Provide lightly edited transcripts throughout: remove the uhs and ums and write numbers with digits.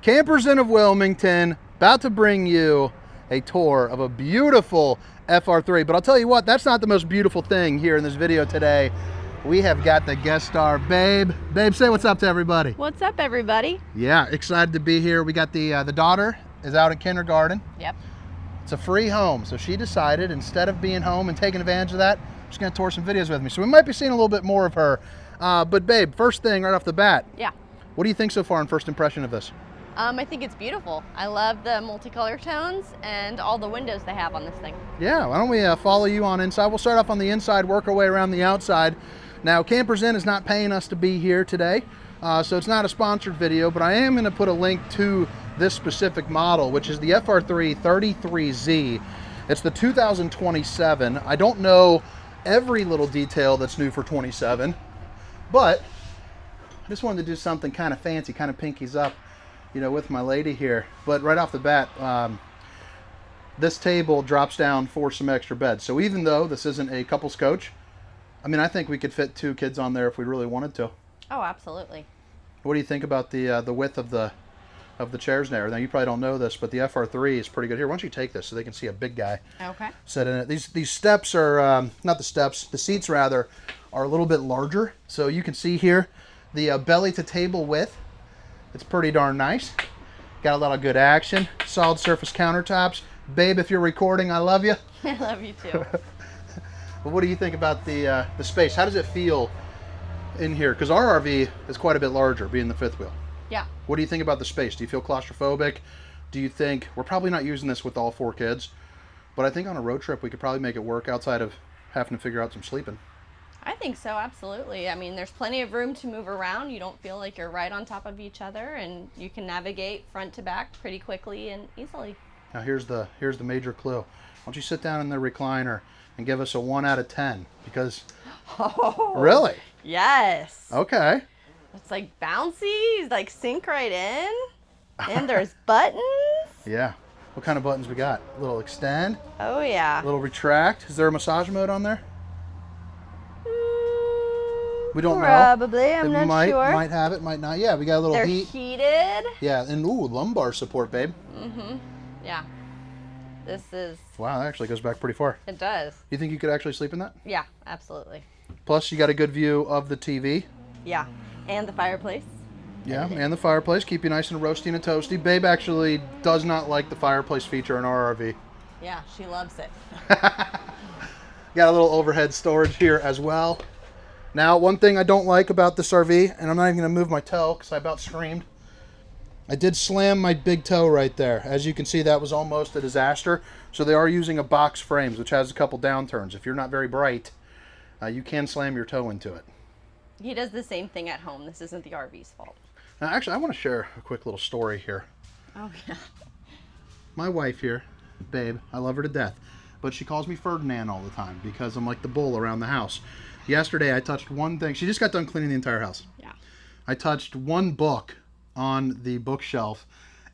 Campers Inn of Wilmington, about to bring you a tour of a beautiful FR3. But I'll tell you what, that's not the most beautiful thing here in this video today. We have got the guest star, Babe. Babe, say what's up to everybody. What's up, everybody? Yeah, excited to be here. We got the daughter is out in kindergarten. Yep. It's a free home, so she decided instead of being home and taking advantage of that, she's gonna tour some videos with me. So we might be seeing a little bit more of her. But Babe, first thing right off the bat. Yeah. What do you think so far in first impression of this? I think it's beautiful. I love the multicolor tones and all the windows they have on this thing. Yeah, why don't we follow you on inside? We'll start off on the inside, work our way around the outside. Now, Campers Inn is not paying us to be here today, so it's not a sponsored video, but I am gonna put a link to this specific model, which is the FR3 33Z. It's the 2027. I don't know every little detail that's new for 27, but I just wanted to do something kind of fancy, kind of pinkies up, you know, with my lady here. But right off the bat, this table drops down for some extra beds. So even though this isn't a couples coach, I mean, I think we could fit 2 kids on there if we really wanted to. Oh, absolutely. What do you think about the width of the chairs there? Now, you probably don't know this, but the FR3 is pretty good. Here, why don't you take this so they can see a big guy Okay. sit in it. These steps are, not the steps, the seats rather, are a little bit larger. So you can see here the belly to table width. It's pretty darn nice. Got a lot of good action. Solid surface countertops. Babe, if you're recording, I love you. I love you too. But what do you think about the space? How does it feel in here? Because our RV is quite a bit larger, being the 5th wheel. Yeah. What do you think about the space? Do you feel claustrophobic? Do you think, we're probably not using this with all 4 kids, but I think on a road trip we could probably make it work outside of having to figure out some sleeping. I think so, absolutely. I mean, there's plenty of room to move around. You don't feel like you're right on top of each other, and you can navigate front to back pretty quickly and easily. Now here's the major clue. Why don't you sit down in the recliner and give us a 1 out of 10? Because, Oh, really? yes. Okay. It's like bouncy, like sink right in. And there's buttons. Yeah. What kind of buttons we got? A little extend, Oh, yeah. a little retract. Is there a massage mode on there? We don't know. Probably, I'm not might, sure. Might have it, might not. Yeah, we got a little They're heat. heated. Yeah, and ooh, lumbar support, babe. Mm-hmm. Yeah. This is, Wow, that actually goes back pretty far. it does. You think you could actually sleep in that? Yeah, absolutely. Plus, you got a good view of the TV. Yeah. And the fireplace. Yeah, and the fireplace. Keep you nice and roasty and toasty. Babe actually does not like the fireplace feature in our RV. Yeah, she loves it. Got a little overhead storage here as well. Now, one thing I don't like about this RV, and I'm not even going to move my toe because I about screamed. I did slam my big toe right there. As you can see, that was almost a disaster. So they are using a box frames, which has a couple downturns. If you're not very bright, you can slam your toe into it. He does the same thing at home. This isn't the RV's fault. Now, actually, I want to share a quick little story here. Oh, yeah. My wife here, Babe, I love her to death, but she calls me Ferdinand all the time because I'm like the bull around the house. Yesterday, I touched one thing. She just got done cleaning the entire house. Yeah. I touched one book on the bookshelf,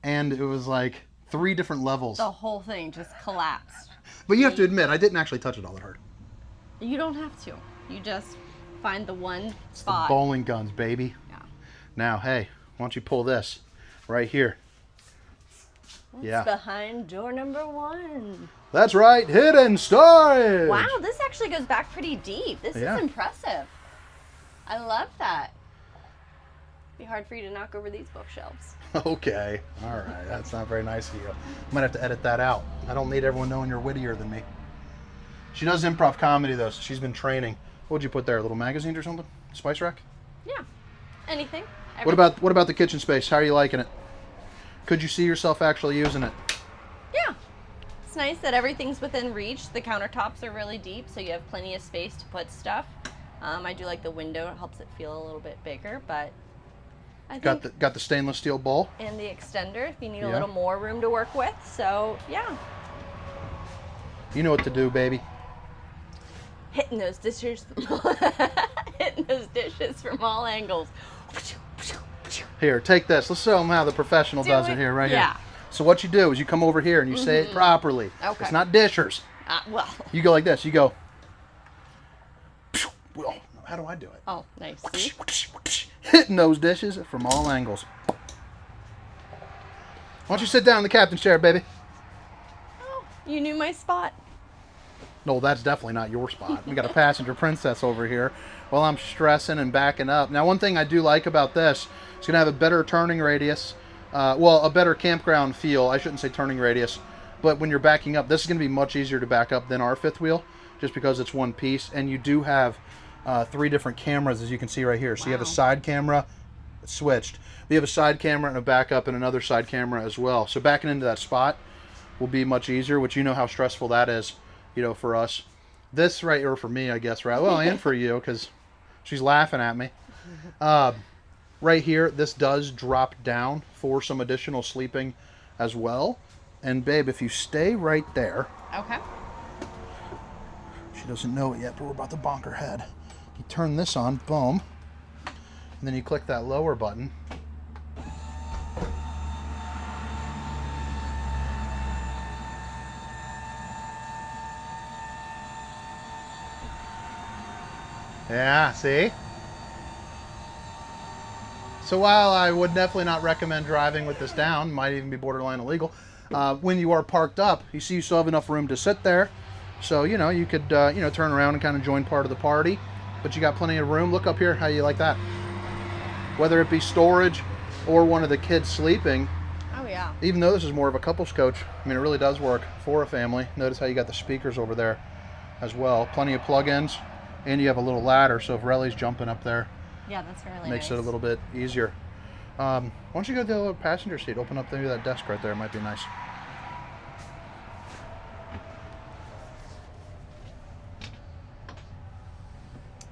and it was like 3 different levels. The whole thing just collapsed. But you have to admit, I didn't actually touch it all that hard. You don't have to. You just find the one It's spot. the bowling guns, baby. Yeah. Now, hey, why don't you pull this right here? What's Yeah. behind door number 1? That's right, hidden storage. Wow, this actually goes back pretty deep. This Yeah. is impressive. I love that. Be hard for you to knock over these bookshelves. Okay, all right, that's not very nice of you. Might have to edit that out. I don't need everyone knowing you're wittier than me. She does improv comedy though, so she's been training. What would you put there? Little magazines or something? Spice rack? Yeah. Anything. What about the kitchen space? How are you liking it? Could you see yourself actually using it? Yeah. It's nice that everything's within reach. The countertops are really deep, so you have plenty of space to put stuff. I do like the window. It helps it feel a little bit bigger, but I think... Got the stainless steel bowl. And the extender if you need Yeah. a little more room to work with. So, yeah. You know what to do, baby. Hitting those dishes from all angles. Here, take this. Let's show them how the professional does it here, right here. So what you do is you come over here and you say it properly. Okay. It's not dishers. Well. You go like this. You go. Well, how do I do it? Oh, nice. See? Hitting those dishes from all angles. don't you sit down in the captain's chair, baby? Oh, you knew my spot. No, that's definitely not your spot. We got a passenger princess over here while I'm stressing and backing up. Now, one thing I do like about this, it's going to have a better turning radius. Well, a better campground feel. I shouldn't say turning radius. But when you're backing up, this is going to be much easier to back up than our fifth wheel, just because it's one piece. And you do have 3 different cameras, as you can see right here. So you have a side camera, it's switched. We have a side camera and a backup and another side camera as well. So backing into that spot will be much easier, which you know how stressful that is, you know, for us. This right, or for me, I guess, right? Well, and for you, because she's laughing at me. Right here, this does drop down for some additional sleeping as well. And babe, if you stay right there. Okay. She doesn't know it yet, but we're about to bonk her head. You turn this on, boom. And then you click that lower button. Yeah, see? So while I would definitely not recommend driving with this down, might even be borderline illegal, when you are parked up, you see you still have enough room to sit there. So, you know, you could, you know, turn around and kind of join part of the party. But you got plenty of room. Look up here, how you like that? Whether it be storage or one of the kids sleeping. Oh, yeah. Even though this is more of a couples coach, I mean, it really does work for a family. Notice how you got the speakers over there as well. Plenty of plug-ins. And you have a little ladder, so if Relly's jumping up there, yeah, that's really makes nice. it a little bit easier. Why don't you go to the little passenger seat? Open up maybe that desk right there. It might be nice.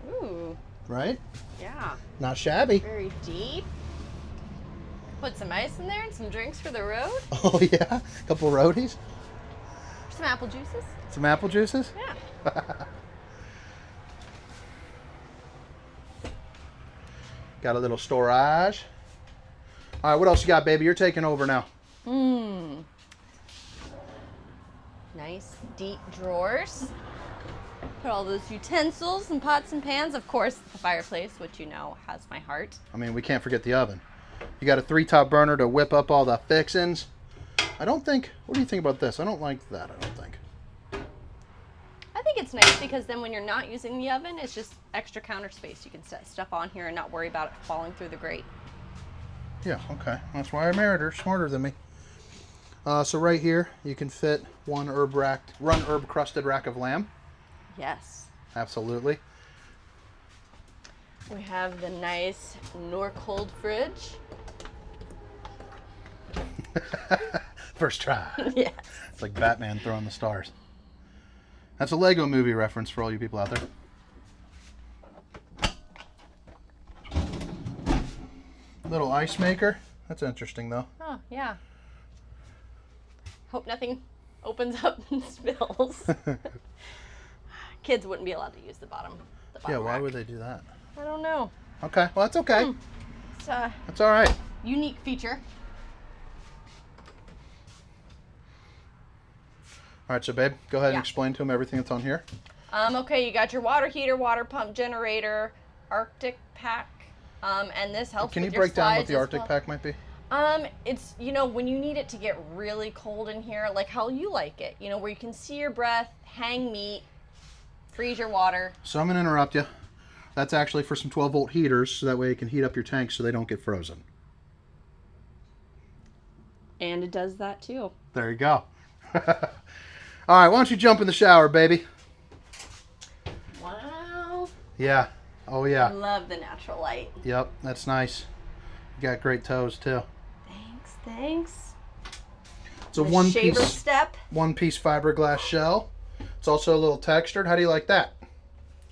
Ooh. Right? Yeah. Not shabby. Very deep. Put some ice in there and some drinks for the road. Oh, yeah? A couple roadies? Some apple juices. Some apple juices? Yeah. Got a little storage. All right, what else you got, baby? You're taking over now. Nice deep drawers. Put all those utensils and pots and pans. Of course, the fireplace, which you know has my heart. I mean, we can't forget the oven. You got a 3-top burner to whip up all the fixings. I don't think, what do you think about this? I don't like that, I don't think. I think it's nice because then when you're not using the oven, it's just extra counter space. You can set stuff on here and not worry about it falling through the grate. Yeah, okay. That's why I married her. Smarter than me. So right here, you can fit one herb crusted rack of lamb. Yes. Absolutely. We have the nice Norcold fridge. First try. Yes. It's like Batman throwing the stars. That's a Lego movie reference for all you people out there. Little ice maker. That's interesting, though. Oh, yeah. Hope nothing opens up and spills. Kids wouldn't be allowed to use the bottom Yeah, why rack. would they do that? I don't know. Okay, well, that's okay. It's That's all right. unique feature. All right, so babe, go ahead and Yeah. explain to them everything that's on here. Okay, you got your water heater, water pump, generator, Arctic pack, and this helps Can you with your break down what slides the as Arctic well. pack might be? It's, you know, when you need it to get really cold in here, like how you like it, you know, where you can see your breath, hang meat, freeze your water. So I'm going to interrupt you. That's actually for some 12-volt heaters, so that way you can heat up your tanks so they don't get frozen. And it does that too. There you go. All right, why don't you jump in the shower, baby? Wow. Yeah. Oh, I yeah. love the natural light. Yep, that's nice. You got great toes, too. Thanks. It's a The one-piece shaver step. fiberglass shell. It's also a little textured. How do you like that?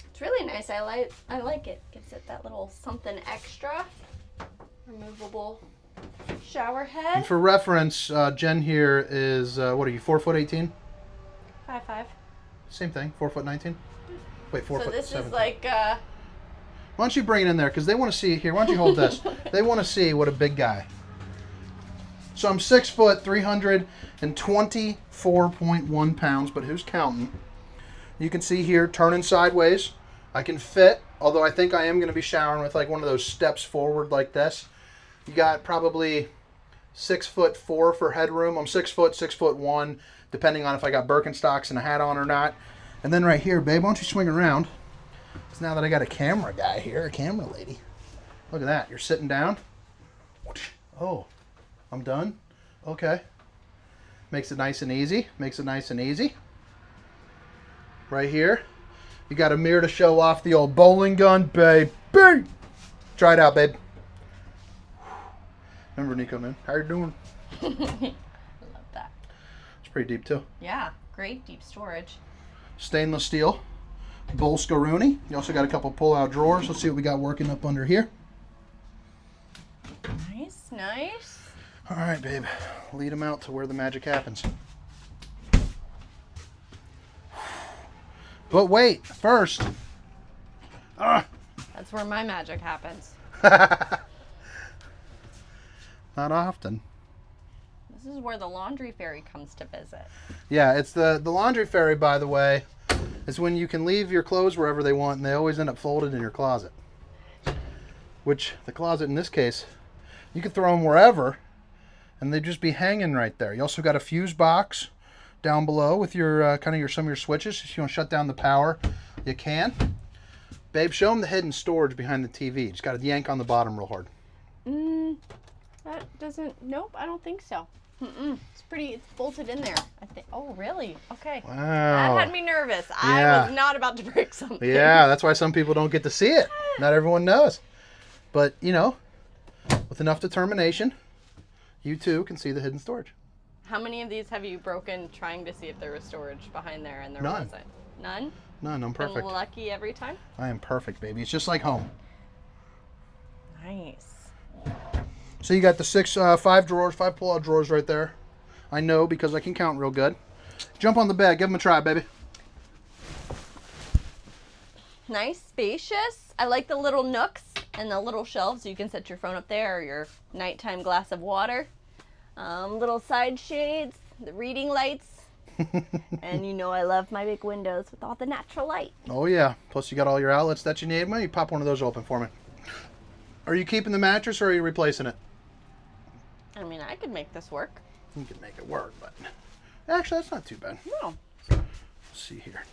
It's really nice. I like it. Gives it that little something extra. Removable shower And head. for reference, Jen here is, what are you, 4'18"? 5'5". Same thing, 4'19". Wait, 4'17". So this is like, Why don't you bring it in there? Because they want to see it here. Why don't you hold this? They want to see what a big guy. So I'm 6 foot, 324.1 pounds, but who's counting? You can see here, turning sideways. I can fit, although I think I am going to be showering with like one of those steps forward like this. You got probably 6'4" for headroom. I'm 6 foot, 6'1", depending on if I got Birkenstocks and a hat on or not. And then right here, babe, why don't you swing around? Because now that I got a camera guy here, a camera lady. Look at that. You're sitting down. Oh, I'm done. Okay. Makes it nice and easy. Makes it nice and easy. Right here. You got a mirror to show off the old bowling gun, babe. Try it out, babe. Remember, Nico, man. How you doing? I love that. It's pretty deep, too. Yeah, great deep storage. Stainless steel. Bolscaroni. You also got a couple pull-out drawers. Let's see what we got working up under here. Nice, nice. All right, babe. Lead them out to where the magic happens. But wait, first. That's where my magic happens. Not often. This is where the laundry fairy comes to visit. Yeah, it's the laundry fairy, by the way. It's when you can leave your clothes wherever they want, and they always end up folded in your closet. Which, the closet in this case, you could throw them wherever, and they'd just be hanging right there. You also got a fuse box down below with your some of your switches. If you want to shut down the power, you can. Babe, show them the hidden storage behind the TV. Just got to yank on the bottom real hard. That doesn't. Nope, I don't think so. It's pretty. It's bolted in there. I think. Oh, really? Okay. Wow. That had me nervous. I was not about to break something. Yeah, that's why some people don't get to see it. Not everyone knows. But, you know, with enough determination, you too can see the hidden storage. How many of these have you broken trying to see if there was storage behind there and there None. wasn't? None? None. I'm perfect. Been lucky every time? I am perfect, baby. It's just like home. Nice. So you got the 5 drawers, 5 pull-out drawers right there. I know because I can count real good. Jump on the bed. Give them a try, baby. Nice, spacious. I like the little nooks and the little shelves so you can set your phone up there or your nighttime glass of water. Little side shades, the reading lights. And you know I love my big windows with all the natural light. Oh, yeah. Plus you got all your outlets that you need. Why don't you pop one of those open for me? Are you keeping the mattress or are you replacing it? I mean, I could make this work. You can make it work, but actually that's not too bad. No. Let's see here.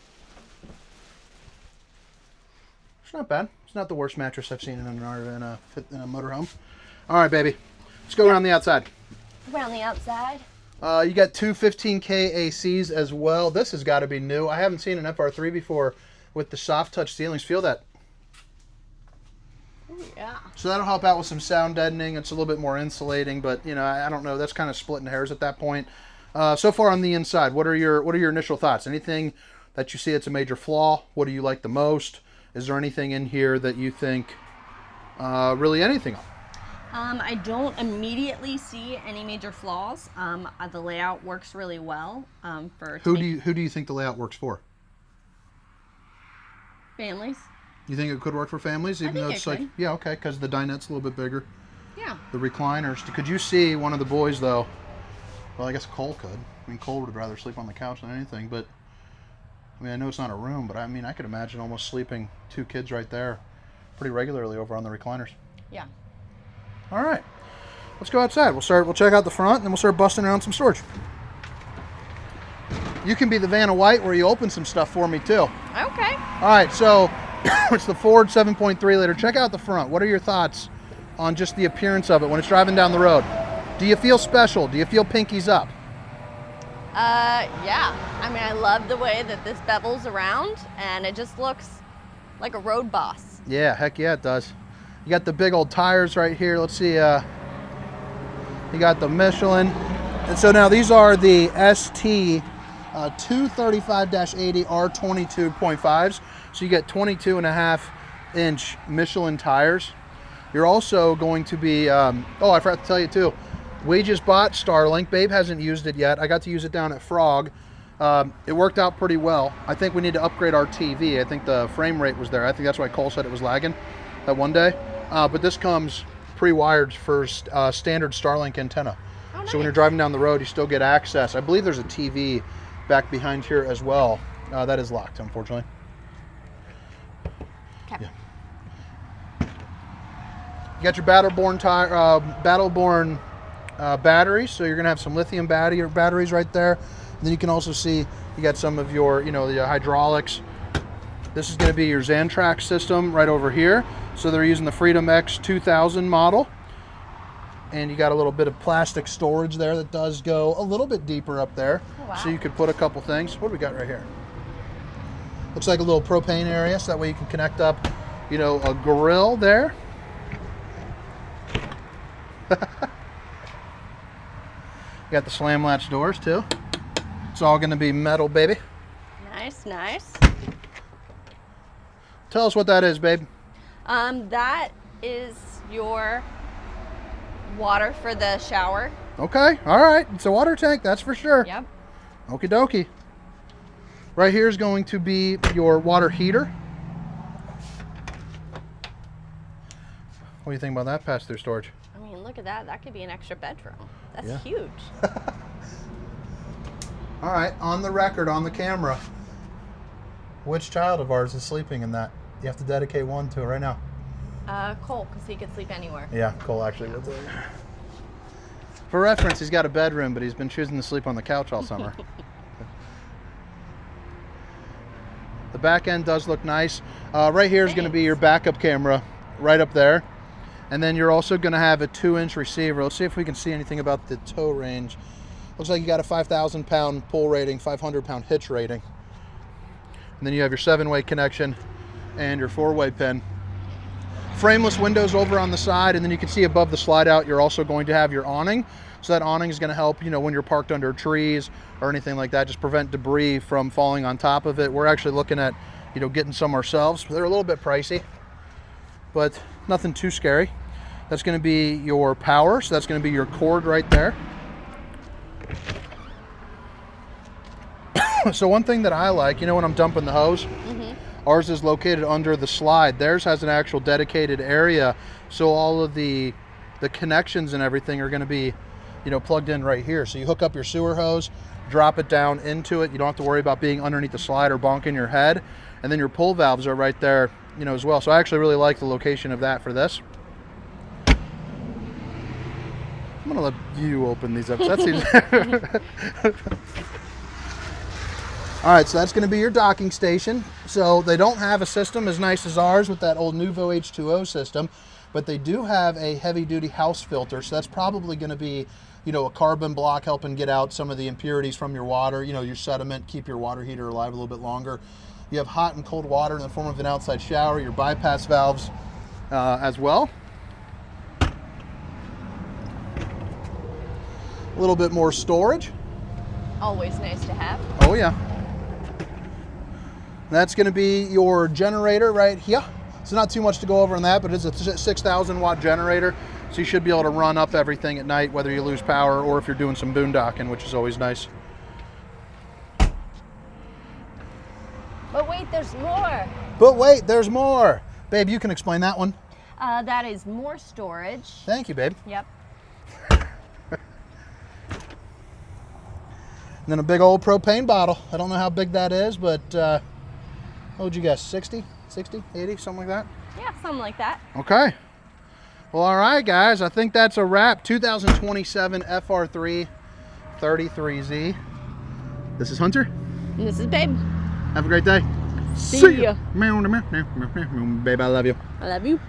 It's not bad. It's not the worst mattress I've seen in a motorhome. All right, baby. Let's go around the outside. Around the outside. You got 2 15K ACs as well. This has got to be new. I haven't seen an FR3 before with the soft touch ceilings. Feel that. Ooh, yeah. So that'll help out with some sound deadening. It's a little bit more insulating, but you know, I don't know. That's kind of splitting hairs at that point. So far on the inside, what are your initial thoughts? Anything that you see that's a major flaw? What do you like the most? Is there anything in here that you think really anything on? I don't immediately see any major flaws. The layout works really well for who do you think the layout works for? Families. You think it could work for families, even though it's like could. yeah, okay, because the dinette's a little bit bigger. Yeah. The recliners. Could you see one of the boys though? Well, I guess Cole could. I mean, Cole would rather sleep on the couch than anything, but I mean, I know it's not a room, but I mean, I could imagine almost sleeping 2 kids right there pretty regularly over on the recliners. Yeah. All right, let's go outside. We'll check out the front, and then we'll start busting around some storage. You can be the Vanna White where you open some stuff for me too. Okay. All right, so it's the Ford 7.3 liter. Check out the front. What are your thoughts on just the appearance of it when it's driving down the road? Do you feel special? Do you feel pinkies up? Yeah. I mean, I love the way that this bevels around, and it just looks like a road boss. Yeah, heck yeah, it does. You got the big old tires right here. Let's see. You got the Michelin. And so now these are the ST 235-80 R22.5s. So you get 22.5-inch Michelin tires. You're also going to be, oh, I forgot to tell you too, we just bought Starlink. Babe hasn't used it yet. I got to use it down at Frog. It worked out pretty well. I think we need to upgrade our TV. I think the frame rate was there. I think that's why Cole said it was lagging that one day. But this comes pre-wired for standard Starlink antenna. Oh, nice. So when you're driving down the road, you still get access. I believe there's a TV back behind here as well. That is locked, unfortunately. Okay. Yeah. You got your Battleborn batteries. So you're gonna have some lithium batteries right there. And then you can also see you got some of your, the hydraulics. This is gonna be your Xantrax system right over here. So they're using the Freedom X 2000 model. And you got a little bit of plastic storage there that does go a little bit deeper up there. Oh, wow. So you could put a couple things. What do we got right here? Looks like a little propane area, so that way you can connect up, a grill there. You got the slam latch doors too. It's all going to be metal, baby. Nice, nice. Tell us what that is, babe. That is your water for the shower. Okay, all right. It's a water tank, that's for sure. Yep. Okie dokie. Right here is going to be your water heater. What do you think about that pass-through storage? I mean, look at that. That could be an extra bedroom. That's Yeah. huge. All right, on the record, on the camera, which child of ours is sleeping in that? You have to dedicate one to it right now. Cole, because he could sleep anywhere. Yeah, Cole actually does it. For reference, he's got a bedroom, but he's been choosing to sleep on the couch all summer. The back end does look nice. Right here is going to be your backup camera right up there. And then you're also going to have a 2-inch receiver. Let's see if we can see anything about the tow range. Looks like you got a 5,000 pound pull rating, 500 pound hitch rating. And then you have your 7-way connection and your 4-way pin. Frameless windows over on the side, and then you can see above the slide out you're also going to have your awning. So that awning is going to help, when you're parked under trees or anything like that, just prevent debris from falling on top of it. We're actually looking at, getting some ourselves. They're a little bit pricey, but nothing too scary. That's going to be your power, so that's going to be your cord right there. So one thing that I like, when I'm dumping the hose, ours is located under the slide. Theirs has an actual dedicated area, so all of the connections and everything are going to be, plugged in right here. So you hook up your sewer hose, drop it down into it. You don't have to worry about being underneath the slide or bonking your head. And then your pull valves are right there, as well. So I actually really like the location of that for this. I'm gonna let you open these up. That seems. All right, so that's going to be your docking station. So they don't have a system as nice as ours with that old Nuvo H2O system, but they do have a heavy-duty house filter. So that's probably going to be, a carbon block helping get out some of the impurities from your water, your sediment, keep your water heater alive a little bit longer. You have hot and cold water in the form of an outside shower, your bypass valves as well. A little bit more storage. Always nice to have. Oh, yeah. That's going to be your generator right here. So not too much to go over on that, but it's a 6,000 watt generator. So you should be able to run up everything at night, whether you lose power or if you're doing some boondocking, which is always nice. But wait, there's more. But wait, there's more. Babe, you can explain that one. That is more storage. Thank you, babe. Yep. And then a big old propane bottle. I don't know how big that is, but what would you guess, 60, 80, something like that? Yeah, something like that. Okay. Well, all right, guys. I think that's a wrap. 2027 FR3 33Z. This is Hunter. And this is Babe. Have a great day. See ya. Babe, I love you. I love you.